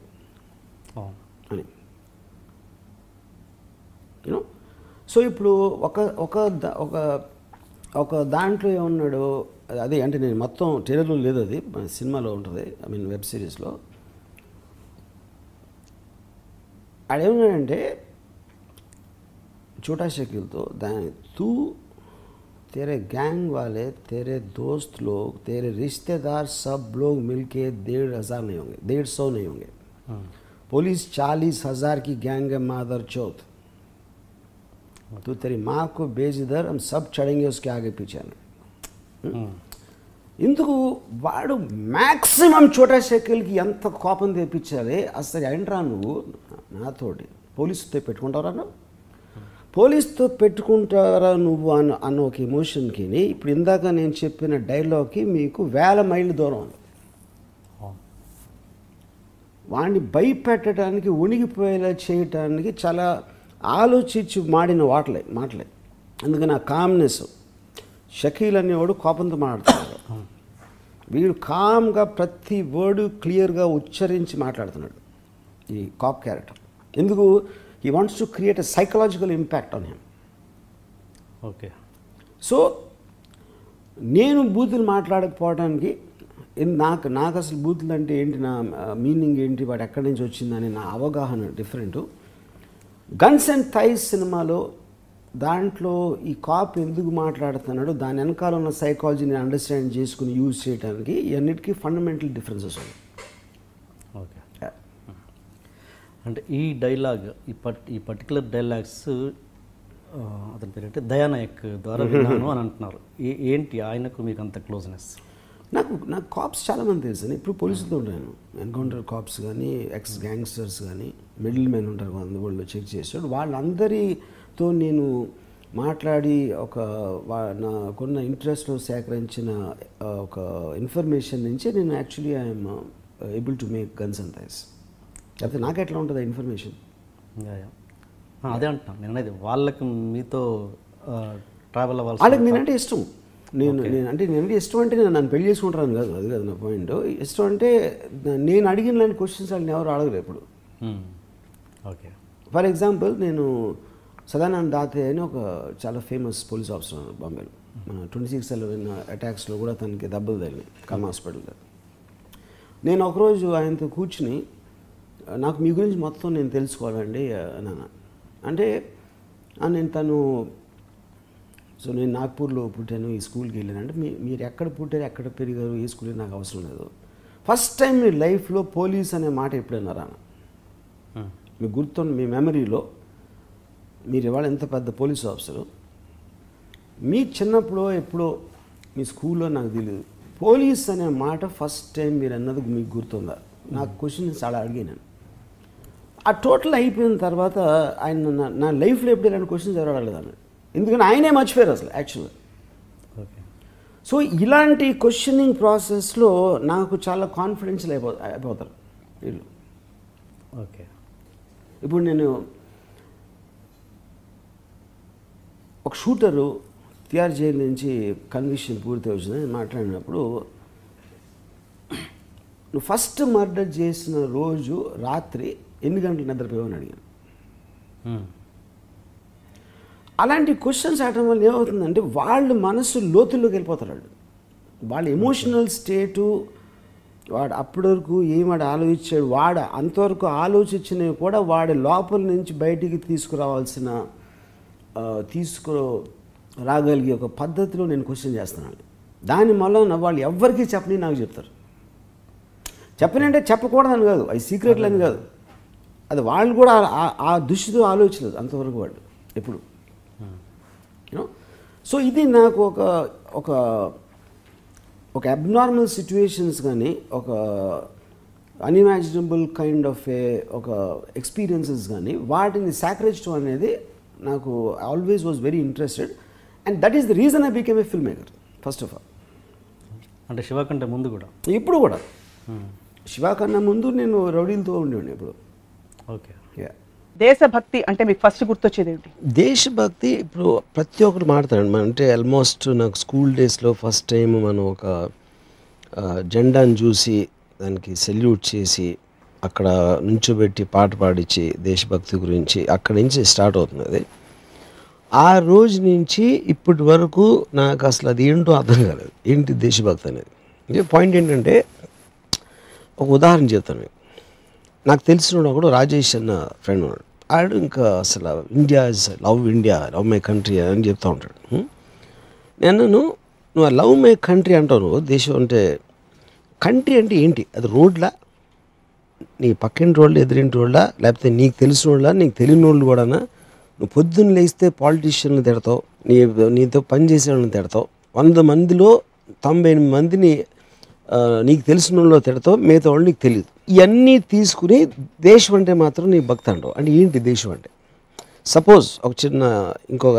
అని యూనో. సో ఇప్పుడు ఒక దాంట్లో ఏమన్నాడు, అదే అంటే నేను మొత్తం ట్రైలర్లో లేదు, అది సినిమాలో ఉంటుంది, వెబ్ సిరీస్లో. ఆడేమన్నాడంటే చోటా షకీల్తో, తూ तेरे गैंग वाले, तेरे दोस्त लोग, तेरे रिश्तेदार सब लोग मिलके 1,500 नहीं होंगे, 150 नहीं होंगे. पुलिस 40,000 की गैंग है मादर चौथ. तो तेरी माँ को भेज इधर, हम सब चढ़ेंगे उसके आगे पीछे. ఇందుకు వాడు మ్యాక్సిమం చోటా షకీల్కి ఎంత కోపం తెప్పించాలి. అసలు ఏంట్రా నువ్వు నాతోటి పోలీసుతో పెట్టుకుంటారా, నువ్వు పోలీసుతో పెట్టుకుంటారా నువ్వు అన్న ఒక ఎమోషన్కి, ఇప్పుడు ఇందాక నేను చెప్పిన డైలాగ్కి మీకు 1000 మైళ్ళ దూరం ఉంది. వాడిని భయపెట్టడానికి, ఉనిగిపోయేలా చేయటానికి చాలా ఆలోచించి మాడిన మాటలే. అందుకని ఆ కామ్నెస్, షకీల్ అనేవాడు కోపంతో మాట్లాడుతున్నాడు, వీడు కామ్గా ప్రతి వర్డ్ క్లియర్గా ఉచ్చరించి మాట్లాడుతున్నాడు ఈ కాప్ క్యారెక్టర్. ఎందుకు? He wants to create a psychological impact on him. Okay. So నేను బూతులు మాట్లాడకపోవడానికి నాకు అసలు బూతులు అంటే ఏంటి, నా మీనింగ్ ఏంటి, వాడు ఎక్కడి నుంచి వచ్చిందని నా అవగాహన డిఫరెంట్. గన్స్ అండ్ థైస్ సినిమాలో దాంట్లో ఈ కాప్ ఎందుకు మాట్లాడుతున్నాడో దాని వెనకాల ఉన్న సైకాలజీని అండర్స్టాండ్ చేసుకుని యూజ్ చేయడానికి ఇవన్నిటికీ ఫండమెంటల్ డిఫరెన్సెస్ ఉన్నాయి. ఓకే. అంటే ఈ డైలాగ్, ఈ పర్టికులర్ డైలాగ్స్ అతని పేరు అంటే దయానాయక్ ద్వారా విన్నాను అని అంటున్నారు. ఏంటి ఆయనకు మీకు అంత క్లోజ్నెస్? నాకు కాప్స్ చాలామంది తెలుసు. ఇప్పుడు పోలీసులతో ఉంటాను, ఎన్కౌంటర్ కాప్స్ కానీ, ఎక్స్ గ్యాంగ్స్టర్స్ కానీ, మిడిల్ మెన్ ఉంటారు వాళ్ళు చెక్ చేసాడు. వాళ్ళందరితో నేను మాట్లాడి నాకున్న ఇంట్రెస్ట్లో సేకరించిన ఒక ఇన్ఫర్మేషన్ నుంచి నేను actually I'm able to make guns and thighs. అయితే నాకు ఎట్లా ఉంటుంది ఇన్ఫర్మేషన్? అదే అంటున్నాను నేను, అనేది వాళ్ళకి మీతో ట్రావెల్ అవ్వాలి, వాళ్ళకి నేనంటే ఇష్టం. నేను ఇష్టం అంటే నేను నన్ను పెళ్లి చేసుకుంటాను కాదు, అది కాదు నా పాయింట్. ఇష్టం అంటే నేను అడిగిన లాంటి క్వశ్చన్స్ వాళ్ళని ఎవరు అడగరు ఎప్పుడు. ఓకే. ఫర్ ఎగ్జాంపుల్, నేను సదానంద్ దాతే అని ఒక చాలా ఫేమస్ పోలీస్ ఆఫీసర్ ఉన్నారు బాంబేలో. మన 26/11 అటాక్స్లో కూడా తనకి దెబ్బలు తగిలినాయి కమ్ హాస్పిటల్లో. నేను ఒకరోజు ఆయనతో కూర్చుని, నాకు మీ గురించి మొత్తం నేను తెలుసుకోవాలండి అన్నాను. అంటే నేను నాగ్పూర్లో పుట్టాను, ఈ స్కూల్కి వెళ్ళాను. అంటే మీరు ఎక్కడ పుట్టారు, ఎక్కడ పెరిగారు, ఏ స్కూల్ నాకు అవసరం లేదు. ఫస్ట్ టైం మీ లైఫ్లో పోలీస్ అనే మాట ఎప్పుడైనా మీకు గుర్తున్న మీ మెమరీలో, మీరు ఇవాళ ఎంత పెద్ద పోలీస్ ఆఫీసరు, మీ చిన్నప్పుడో ఎప్పుడో మీ స్కూల్లో నాకు తెలియదు, పోలీస్ అనే మాట ఫస్ట్ టైం మీరు అన్నది మీకు గుర్తుందా? నాకు క్వశ్చన్ చాలా అడిగాను. ఆ టోటల్ అయిపోయిన తర్వాత ఆయన నా లైఫ్లో ఎప్పుడు ఇలాంటి క్వశ్చన్స్ ఎవరు అడగలేదు, ఎందుకంటే ఆయనే మర్చిపోయారు అసలు యాక్చువల్గా. ఓకే. సో ఇలాంటి క్వశ్చనింగ్ ప్రాసెస్లో నాకు చాలా కాన్ఫిడెన్షియల్ అయిపోతారు వీళ్ళు. ఓకే. ఇప్పుడు నేను ఒక షూటరు తిహార్ జైలు నుంచి కన్విక్షన్ పూర్తి వచ్చిందని మాట్లాడినప్పుడు, నువ్వు ఫస్ట్ మర్డర్ చేసిన రోజు రాత్రి ఎన్ని గంటలు నిద్రపోయావని అడిగాను. అలాంటి క్వశ్చన్స్ అడగడం వల్ల ఏమవుతుందంటే వాళ్ళ మనసు లోతుల్లోకి వెళ్ళిపోతారు. వాళ్ళ ఎమోషనల్ స్టేటు, వాడు అప్పటి వరకు ఏమాడు ఆలోచించాడు, వాడు అంతవరకు ఆలోచించినవి కూడా వాడి లోపల నుంచి బయటికి రాగలిగే ఒక పద్ధతిలో నేను క్వశ్చన్ చేస్తున్నాను. దాని వల్ల వాళ్ళు ఎవ్వరికీ చెప్పని నాకు చెప్తారు. చెప్పనంటే చెప్పకూడదని కాదు, అది సీక్రెట్లు అని కాదు, అది వాళ్ళు కూడా ఆ దృష్టితో ఆలోచించలేదు అంతవరకు వాళ్ళు ఎప్పుడు. సో ఇది నాకు ఒక అబ్నార్మల్ సిచ్యువేషన్స్ కానీ, ఒక అన్ఇమాజినబుల్ కైండ్ ఆఫ్ ఒక ఎక్స్పీరియన్సెస్ కానీ వాటిని సాక్రిఫైస్ అనేది నాకు always was very interested. And that is the reason I became a film maker first of all. అంటే శివ కంటే ముందు కూడా? ఇప్పుడు కూడా. శివ కన్నా ముందు నేను రౌడీలతో ఉండేవాడిని ఇప్పుడు. ఓకే. దేశభక్తి అంటే మీకు ఫస్ట్ గుర్తొచ్చేది ఏంటి? దేశభక్తి ఇప్పుడు ప్రతి ఒక్కరు మాట్లాడాడు. అంటే ఆల్మోస్ట్ నాకు స్కూల్ డేస్లో ఫస్ట్ టైం మనం ఒక జెండాను చూసి దానికి సెల్యూట్ చేసి అక్కడ నుంచోబెట్టి పాట పాడించి దేశభక్తి గురించి అక్కడి నుంచి స్టార్ట్ అవుతుంది అది. ఆ రోజు నుంచి ఇప్పటి వరకు నాకు అసలు అది ఏంటో అర్థం కాలేదు, ఏంటి దేశభక్తి అనేది. ఇదే పాయింట్ ఏంటంటే, ఒక ఉదాహరణ చెప్తాను మీకు. నాకు తెలిసిన ఒకడు రాజేష్ అన్న ఫ్రెండ్ ఉన్నాడు. ఆడు ఇంకా అసలు ఇండియా లవ్ మై కంట్రీ అని చెప్తూ ఉంటాడు. నువ్వు లవ్ మై కంట్రీ అంటావు, నువ్వు దేశం అంటే కంట్రీ అంటే ఏంటి? అది రోడ్లా, నీ పక్కింటి రోడ్లు, ఎదురింటి రోడ్లా, లేకపోతే నీకు తెలిసిన వాళ్ళ, నీకు తెలియని వాళ్ళు కూడా. నువ్వు పొద్దున్న లేస్తే పాలిటీషియన్లు తిడతావు, నీతో పనిచేసే వాళ్ళని తిడతావు, 100 మందిలో 98 మందిని నీకు తెలిసిన వాళ్ళు తిడతావు, మిగతా వాళ్ళు నీకు తెలియదు. ఇవన్నీ తీసుకుని దేశం అంటే మాత్రం నీ భక్తి అంటావు. అంటే ఏంటి దేశం అంటే? సపోజ్ ఒక చిన్న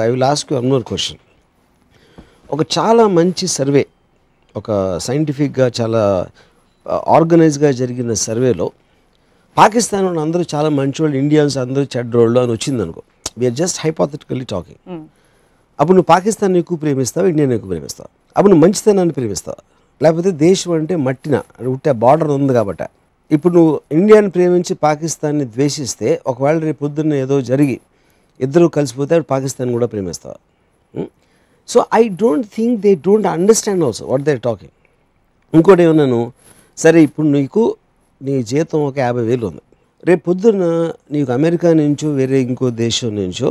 I will ask you one more question. ఒక చాలా మంచి సర్వే, ఒక సైంటిఫిక్గా చాలా ఆర్గనైజ్గా జరిగిన సర్వేలో పాకిస్తాన్ వాళ్ళు అందరూ చాలా మంచివాళ్ళు, ఇండియన్స్ అందరూ చెడ్డోళ్ళు అని వచ్చింది అనుకో, వీఆర్ జస్ట్ హైపోథెటికల్లీ టాకింగ్. అప్పుడు నువ్వు పాకిస్తాన్ ఎక్కువ ప్రేమిస్తావు, ఇండియాని ఎక్కువ ప్రేమిస్తావు? అప్పుడు నువ్వు మంచితనాన్ని ప్రేమిస్తావు, లేకపోతే దేశం అంటే మట్టిన ఉంటే బార్డర్ ఉంది కాబట్టి? ఇప్పుడు నువ్వు ఇండియాని ప్రేమించి పాకిస్తాన్ని ద్వేషిస్తే, ఒకవేళ రేపు పొద్దున్న ఏదో జరిగి ఇద్దరు కలిసిపోతే పాకిస్తాన్ కూడా ప్రేమిస్తావు. So I don't think they don't understand also what they are talking. ఇంకోటి ఏమన్నాను, సరే ఇప్పుడు నీకు నీ జీతం ఒక 50,000 ఉంది, రేపు పొద్దున్న నీకు అమెరికా నుంచో వేరే ఇంకో దేశం నుంచో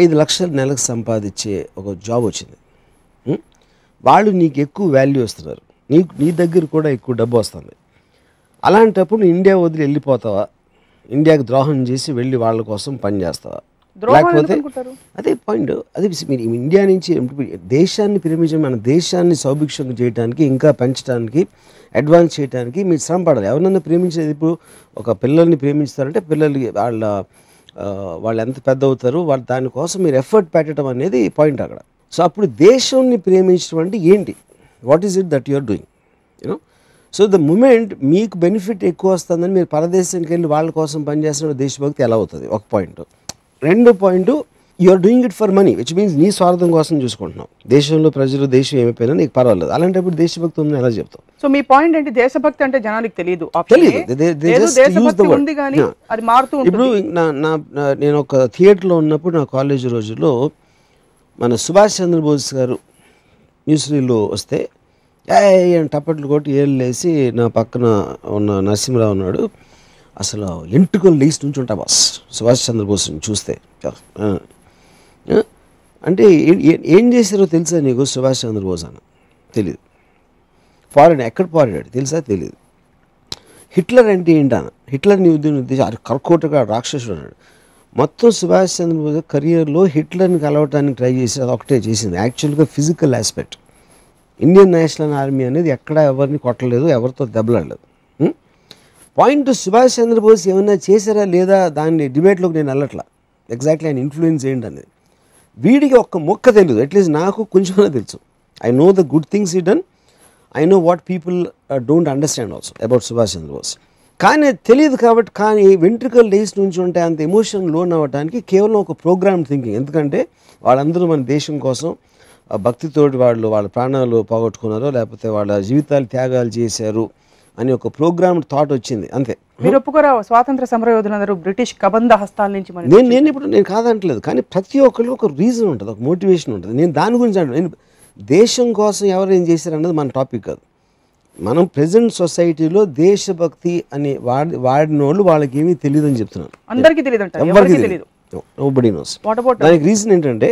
5 లక్షలు నెలకు సంపాదించే ఒక జాబ్ వచ్చింది. వాళ్ళు నీకు ఎక్కువ వాల్యూ ఇస్తున్నారు, నీ దగ్గర కూడా ఎక్కువ డబ్బు వస్తుంది. అలాంటప్పుడు ఇండియా వదిలి వెళ్ళిపోతావా? ఇండియాకి ద్రోహం చేసి వెళ్ళి వాళ్ళ కోసం పని చేస్తావా? లేకపోతే అదే పాయింట్. అదే మీరు ఇండియా నుంచి దేశాన్ని ప్రేమించడం, మన దేశాన్ని సౌభిక్షం చేయడానికి, ఇంకా పెంచడానికి, అడ్వాన్స్ చేయడానికి మీరు శ్రమ పడాలి. ఎవరినన్నా ప్రేమించేది, ఇప్పుడు ఒక పిల్లల్ని ప్రేమిస్తారంటే పిల్లలకి వాళ్ళు ఎంత పెద్ద అవుతారు, దానికోసం మీరు ఎఫర్ట్ పెట్టడం అనేది పాయింట్ అక్కడ. సో అప్పుడు దేశాన్ని ప్రేమించడం అంటే ఏంటి? What is it that you are doing, you? Know so the moment benefit ఎక్కువ వస్తుందని మీరు పరదేశానికి వెళ్ళి వాళ్ళ కోసం పనిచేస్తున్న దేశభక్తి ఎలా అవుతుంది? ఒక point. 2 point, you are doing it for money, which means నీ స్వార్థం కోసం చూసుకుంటున్నావు. దేశంలో ప్రజలు దేశం ఏమైపోయినా నీకు పర్వాలేదు. అలాంటిప్పుడు దేశభక్తి ఉందని ఎలా చెప్తావు? సో మీ పాయింట్ ఏంటి, దేశభక్తి అంటే జనానికి తెలియదు, అది మారుతూ. ఇప్పుడు నేను ఒక థియేటర్లో ఉన్నప్పుడు నా కాలేజీ రోజుల్లో మన సుభాష్ చంద్రబోస్ గారు న్యూస్లో వస్తే టప్పట్లు కొట్టి ఏళ్ళు వేసి నా పక్కన ఉన్న నరసింహరావు ఉన్నాడు, అసలు ఎంటుకలు లేచి నుంచి ఉంటా బాస్ సుభాష్ చంద్రబోస్ని చూస్తే. అంటే ఏం చేశారో తెలుసా నీకు? సుభాష్ చంద్రబోస్ అని తెలియదు. ఫారెన్ ఎక్కడ పోరాడాడు తెలుసా? తెలియదు. హిట్లర్ అంటే ఏంటన్న, హిట్లర్ని ఉద్దేశం కర్కోటగా రాక్షసుడు అన్నాడు. మొత్తం సుభాష్ చంద్రబోస్ కెరియర్లో హిట్లర్ని కలవటానికి ట్రై చేసి అది ఒకటే చేసింది. యాక్చువల్గా physical aspect. Indian national army అనేది ఎక్కడ ఎవరిని కొట్టలేదు, ఎవరితో దెబ్బలాడలేదు. పాయింట్ సుభాష్ చంద్రబోస్ ఏమన్నా చేశారా లేదా దాన్ని డిబేట్లోకి నేను వెళ్ళట్లా. ఎగ్జాక్ట్లీ ఆయన ఇన్ఫ్లుయెన్స్ ఏంటనేది వీడికి ఒక్క మొక్క తెలియదు. అట్లీస్ట్ నాకు కొంచెం తెలుసు. I know the good things he done, I know what people don't understand also about Subhash Chandra Bose. కానీ తెలియదు కాబట్టి. కానీ వెంట్రుకల్ డేస్ నుంచి ఉంటే అంత ఎమోషన్ లోన్ అవ్వడానికి కేవలం ఒక ప్రోగ్రామ్ థింకింగ్. ఎందుకంటే వాళ్ళందరూ మన దేశం కోసం భక్తితోటి వాళ్ళ ప్రాణాలు పోగొట్టుకున్నారో లేకపోతే వాళ్ళ జీవితాలు త్యాగాలు చేశారు అని ఒక ప్రోగ్రామ్ థాట్ వచ్చింది అంతే. మీరు ఒప్పుకోరా స్వాతంత్ర సమరయోధులందరూ బ్రిటిష్ కబంధ హస్తాల నుంచి? నేను కాదంటలేదు, కానీ ప్రతి ఒక్కరికి ఒక రీజన్ ఉంటుంది, ఒక మోటివేషన్ ఉంటుంది. నేను దాని గురించి అంటాను. నేను దేశం కోసం ఎవరు ఏం చేశారన్నది మన టాపిక్ కాదు. మనం ప్రజెంట్ సొసైటీలో దేశభక్తి అని వాడిన వాళ్ళు వాళ్ళకి ఏమీ తెలియదు అని చెప్తున్నాను. అందరికీ తెలియదు. Nobody nose. దానికి రీజన్ ఏంటంటే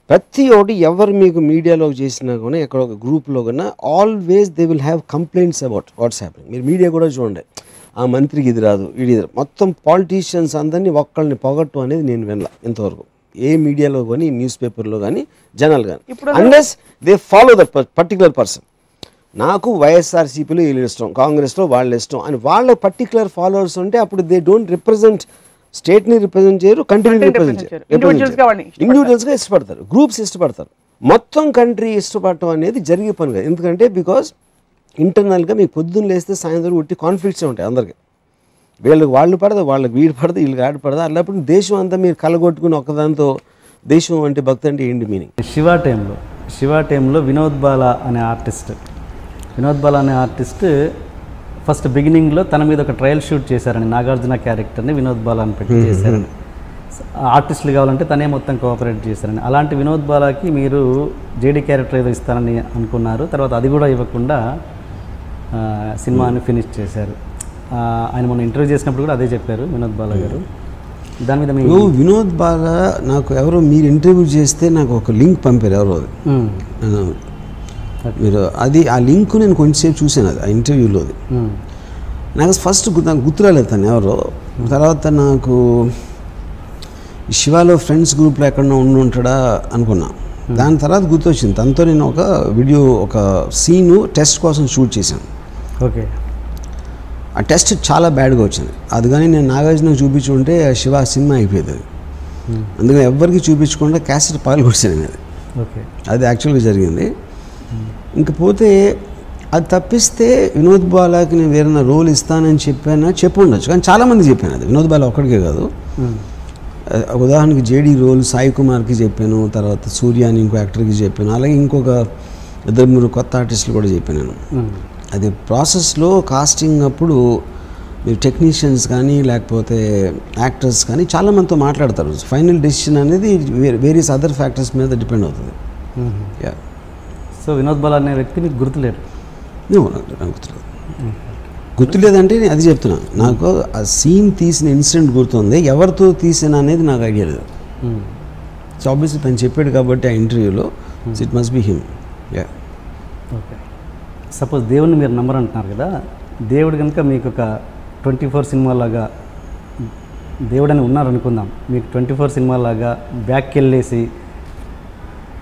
ప్రతి ఒక్కటి ఎవరు మీకు మీడియాలో చేసినా కూడా ఎక్కడ ఒక గ్రూప్లో కన్నా always they will have complaints about what's happening. మీరు మీడియా కూడా చూడండి, ఆ మంత్రికి ఇది రాదు, ఇది మొత్తం పాలిటీషియన్స్ అందరినీ ఒక్కళ్ళని పొగట్టు అనేది నేను వినలా ఇంతవరకు. ఏ మీడియాలో కానీ న్యూస్ పేపర్లో కానీ జనాలు కానీ, unless they follow the particular person. నాకు వైఎస్ఆర్సీపీలో వీళ్ళు ఇష్టం, కాంగ్రెస్లో వాళ్ళు ఇష్టం అని వాళ్ళ పర్టికులర్ ఫాలోవర్స్ ఉంటే అప్పుడు దే డోంట్ రిప్రజెంట్ స్టేట్ని రిప్రజెంట్ చేయరు, కంట్రీని రిప్రజెంట్ చేయరు. ఇండివిజువల్స్గా ఇష్టపడతారు, గ్రూప్స్ ఇష్టపడతారు. మొత్తం కంట్రీ ఇష్టపడటం అనేది జరిగే పని కాదు. ఎందుకంటే బికాజ్ ఇంటర్నల్గా మీకు పొద్దున్న లేస్తే సాయంత్రం ఉట్టి కాన్ఫ్లిక్ట్స్ ఉంటాయి అందరికీ. వీళ్ళకి వాళ్ళు పడదు, వాళ్ళకి వీడు పడదు, వీళ్ళకి ఆడ పడదు. అన్నప్పుడు దేశం అంతా మీరు కలగొట్టుకుని ఒకదాంతో దేశం అంటే భక్తి అంటే ఏంటి మీనింగ్? శివ టైంలో వినోద్ బాలా అనే ఆర్టిస్ట్ ఫస్ట్ బిగినింగ్లో తన మీద ఒక ట్రయల్ షూట్ చేశారని, నాగార్జున క్యారెక్టర్ని వినోద్ బాలా అని పెట్టి చేశారని. ఆర్టిస్టులు కావాలంటే తనే మొత్తం కోఆపరేట్ చేశారని. అలాంటి వినోద్ బాలాకి మీరు జేడీ క్యారెక్టర్ ఏదో ఇస్తారని అనుకున్నారు, తర్వాత అది కూడా ఇవ్వకుండా సినిమాని ఫినిష్ చేశారు. ఆయన మొన్న ఇంటర్వ్యూ చేసినప్పుడు కూడా అదే చెప్పారు వినోద్ బాలా గారు. దాని మీద మీరు వినోద్ బాలా నాకు ఎవరో మీరు ఇంటర్వ్యూ చేస్తే నాకు ఒక లింక్ పంపారు ఎవరో, మీరు అది ఆ లింక్ నేను కొంచెంసేపు చూసాను. అది ఆ ఇంటర్వ్యూలోది నాకు ఫస్ట్ నాకు గుర్తురాలేదు తను ఎవరో. తర్వాత నాకు శివాలో ఫ్రెండ్స్ గ్రూప్లో ఎక్కడన్నా ఉంటాడా అనుకున్నా. దాని తర్వాత గుర్తొచ్చింది, తనతో నేను ఒక వీడియో ఒక సీను టెస్ట్ కోసం షూట్ చేశాను. ఓకే, ఆ టెస్ట్ చాలా బ్యాడ్గా వచ్చింది. అది కానీ నేను నాగార్జునకు చూపించుకుంటే శివ సినిమా అయిపోయేది. అది అందుకని ఎవరికి చూపించకుండా క్యాసెట్ పాలు కొట్టాను అది. ఓకే, అది యాక్చువల్గా జరిగింది. ఇంకపోతే అది తప్పిస్తే వినోద్ బాలాకి నేను వేరే రోల్ ఇస్తానని చెప్పి ఉండొచ్చు, కానీ చాలామంది చెప్పాను. అది వినోద్ బాలా ఒక్కడికే కాదు. ఉదాహరణకి జేడీ రోల్ సాయి కుమార్కి చెప్పాను, తర్వాత సూర్య అని ఇంకో యాక్టర్కి చెప్పాను, అలాగే ఇంకొక 2-3 కొత్త ఆర్టిస్టులు కూడా చెప్పాను నేను. అది ప్రాసెస్లో కాస్టింగ్ అప్పుడు మీరు టెక్నీషియన్స్ కానీ లేకపోతే యాక్టర్స్ కానీ చాలామందితో మాట్లాడతారు. ఫైనల్ డెసిషన్ అనేది వేరియస్ అదర్ ఫ్యాక్టర్స్ మీద డిపెండ్ అవుతుంది. సో వినోద్ బాలా అనే వ్యక్తి మీకు గుర్తులేరు? గుర్తులేదంటే నేను అది చెప్తున్నా. నాకు ఆ సీన్ తీసిన ఇన్సిడెంట్ గుర్తుంది, ఎవరితో తీసిన అనేది నాకు ఐడియా లేదు. సో ఆబ్వియస్లీ తను చెప్పాడు కాబట్టి ఆ ఇంటర్వ్యూలో it must be him. Okay, suppose దేవుడిని మీరు నంబర్ అంటున్నారు కదా, దేవుడు కనుక మీకు ఒక 24 సినిమాలాగా దేవుడని ఉన్నారనుకుందాం, మీకు 24 సినిమాలాగా బ్యాక్కి వెళ్ళేసి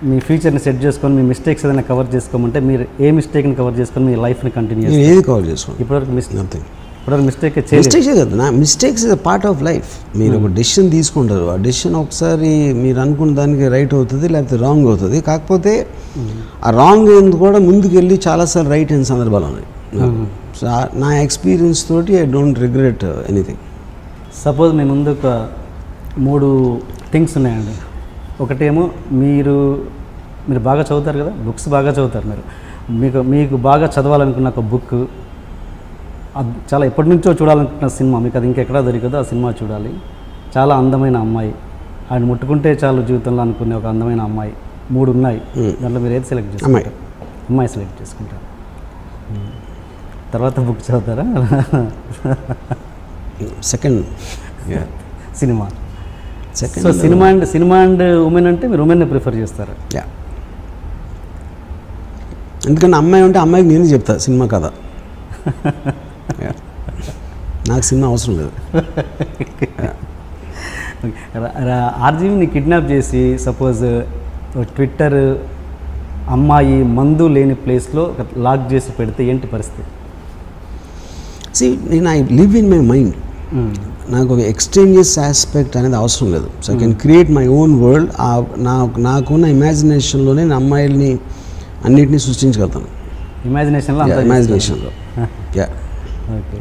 మీ ఫ్యూచర్ని సెట్ చేసుకొని మీ మిస్టేక్స్ ఏదైనా కవర్ చేసుకోమంటే మీరు ఏ మిస్టేక్ని కవర్ చేసుకొని మీ లైఫ్ని కంటిన్యూ చేస్తారు? ఏది కవర్ చేసుకోండి ఇప్పటివరకు మిస్టేక్ కదా. నా mistakes is a part of life. మీరు ఒక డెసిషన్ తీసుకుంటారు, ఆ డెసిషన్ ఒకసారి మీరు అనుకున్న దానికి రైట్ అవుతుంది లేకపోతే రాంగ్ అవుతుంది. కాకపోతే ఆ రాంగ్ అయింది కూడా ముందుకు వెళ్ళి చాలాసార్లు రైట్ అయిన సందర్భాలు ఉన్నాయి. సో నా ఎక్స్పీరియన్స్ తోటి I don't regret anything. Suppose మీ ముందు ఒక 3 థింగ్స్ ఉన్నాయండి, ఒకటేమో మీరు బాగా చదువుతారు కదా, బుక్స్ బాగా చదువుతారు మీకు బాగా చదవాలనుకున్న ఒక బుక్, చాలా ఎప్పటి నుంచో చూడాలనుకున్న సినిమా, మీకు అది ఇంకెక్కడా దొరికదో ఆ సినిమా చూడాలి. చాలా అందమైన అమ్మాయి, ఆయన ముట్టుకుంటే చాలు జీవితంలో అనుకునే ఒక అందమైన అమ్మాయి, 3 ఉన్నాయి. దాంట్లో మీరు ఏది సెలెక్ట్ చేసుకుంటారు? అమ్మాయి సెలెక్ట్ చేసుకుంటారు. తర్వాత బుక్ చదువుతారా? Second cinema. So cinema and women అంటే మీరు ఉమెన్ ప్రిఫర్ చేస్తారు? ఎందుకంటే అమ్మాయి అంటే అమ్మాయికి నేను చెప్తా సినిమా కదా, నాకు సినిమా అవసరం లేదు. ఆర్జీవిని కిడ్నాప్ చేసి సపోజ్ ట్విట్టర్ అమ్మాయి మందు లేని ప్లేస్లో లాక్ చేసి పెడితే ఏంటి పరిస్థితి? నేను I live in my mind. నాకు ఒక ఎక్స్చేంజెస్ ఆస్పెక్ట్ అనేది అవసరం లేదు. So I can create my own world. నాకున్న ఇమాజినేషన్లోనే నేను అమ్మాయిల్ని అన్నిటినీ సృష్టించగలుగుతాను. ఇమాజినేషన్లో ఇమాజినేషన్లో. ఓకే.